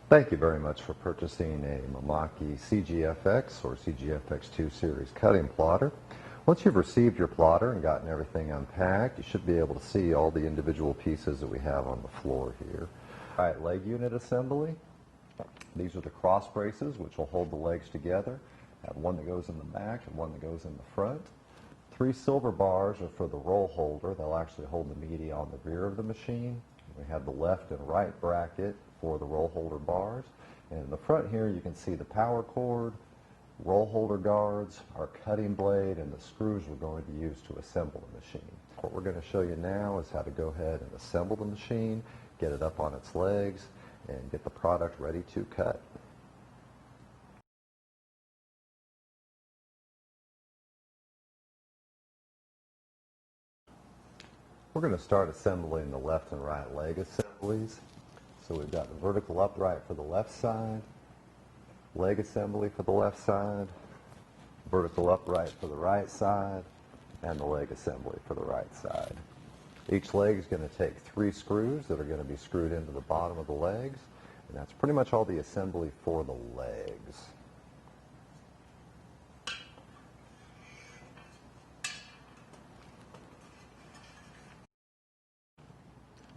Thank you very much for purchasing a Mimaki CG-FX or CG-FX2 series cutting plotter. Once you've received your plotter and gotten everything unpacked, you should be able to see all the individual pieces that we have on the floor here. All right, leg unit assembly. These are the cross braces which will hold the legs together. I have one that goes in the back and one that goes in the front. 3 silver bars are for the roll holder. They'll actually hold the media on the rear of the machine. We have the left and right bracket for the roll holder bars. And in the front here you can see the power cord, roll holder guards, our cutting blade, and the screws we're going to use to assemble the machine. What we're going to show you now is how to go ahead and assemble the machine, get it up on its legs, and get the product ready to cut. We're going to start assembling the left and right leg assemblies. So we've got the vertical upright for the left side, leg assembly for the left side, vertical upright for the right side, and the leg assembly for the right side. Each leg is going to take 3 screws that are going to be screwed into the bottom of the legs, and that's pretty much all the assembly for the legs.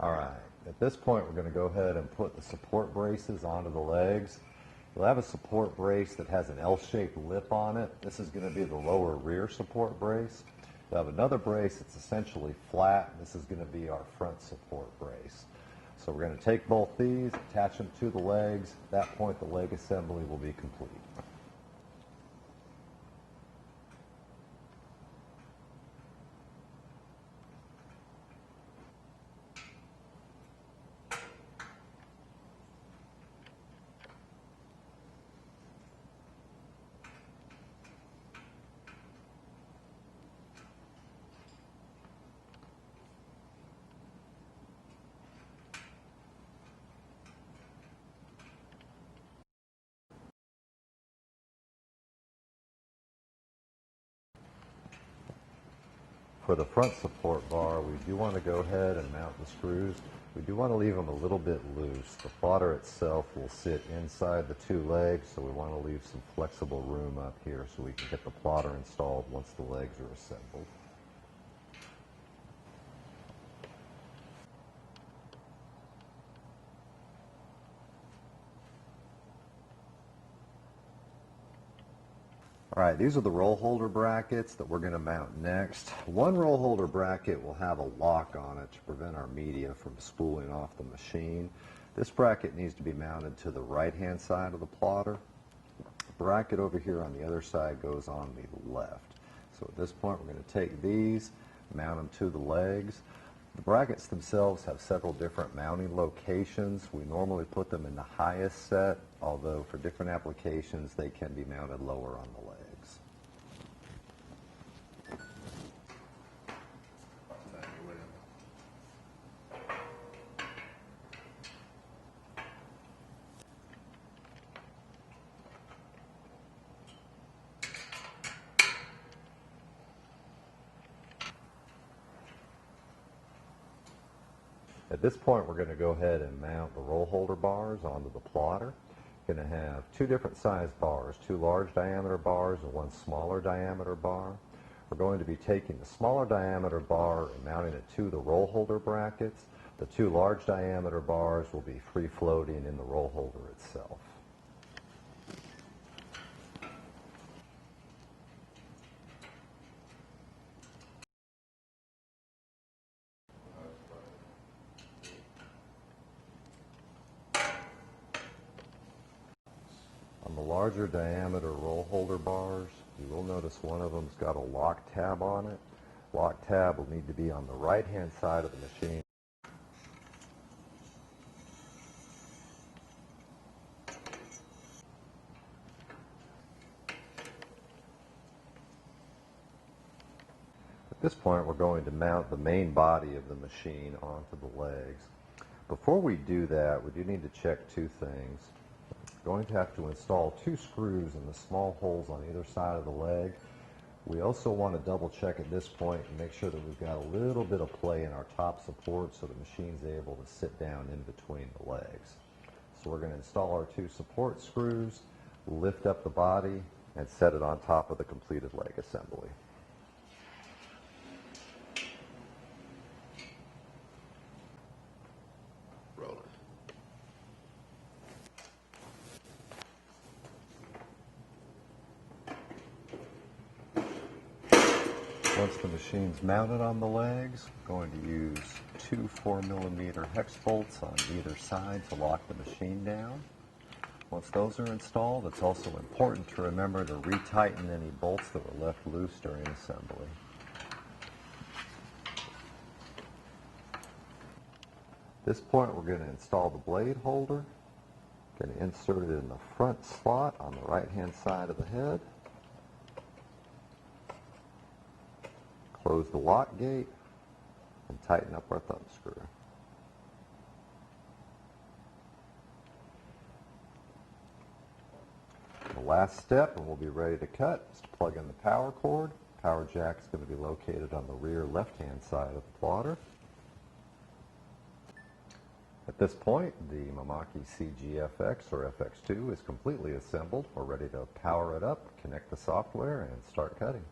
All right, at this point we're going to go ahead and put the support braces onto the legs. You'll have a support brace that has an L-shaped lip on it. This is going to be the lower rear support brace. You'll have another brace that's essentially flat. This is going to be our front support brace. So we're going to take both these, attach them to the legs. At that point the leg assembly will be complete. For the front support bar, we do want to go ahead and mount the screws. We do want to leave them a little bit loose. The plotter itself will sit inside the 2 legs, so we want to leave some flexible room up here so we can get the plotter installed once the legs are assembled. All right, these are the roll holder brackets that we're going to mount next. One roll holder bracket will have a lock on it to prevent our media from spooling off the machine. This bracket needs to be mounted to the right-hand side of the plotter. The bracket over here on the other side goes on the left. So at this point we're going to take these, mount them to the legs. The brackets themselves have several different mounting locations. We normally put them in the highest set, although for different applications they can be mounted lower on the legs. At this point, we're going to go ahead and mount the roll holder bars onto the plotter. We're going to have 2 different size bars, 2 large diameter bars and 1 smaller diameter bar. We're going to be taking the smaller diameter bar and mounting it to the roll holder brackets. The 2 large diameter bars will be free floating in the roll holder itself. On the larger diameter roll holder bars, you will notice one of them's got a lock tab on it. Lock tab will need to be on the right-hand side of the machine. At this point, we're going to mount the main body of the machine onto the legs. Before we do that, we do need to check 2 things. Going to have to install 2 screws in the small holes on either side of the leg. We also want to double check at this point and make sure that we've got a little bit of play in our top support so the machine's able to sit down in between the legs. So we're going to install our 2 support screws, lift up the body, and set it on top of the completed leg assembly. Rolling. Once the machine's mounted on the legs, we're going to use 2 4mm hex bolts on either side to lock the machine down. Once those are installed, it's also important to remember to retighten any bolts that were left loose during assembly. At this point, we're going to install the blade holder. Going to insert it in the front slot on the right-hand side of the head. Close the lock gate and tighten up our thumb screw. The last step, and we'll be ready to cut, is to plug in the power cord. Power jack is going to be located on the rear left-hand side of the plotter. At this point, the Mimaki CG-FX or FX2 is completely assembled. We're ready to power it up, connect the software, and start cutting.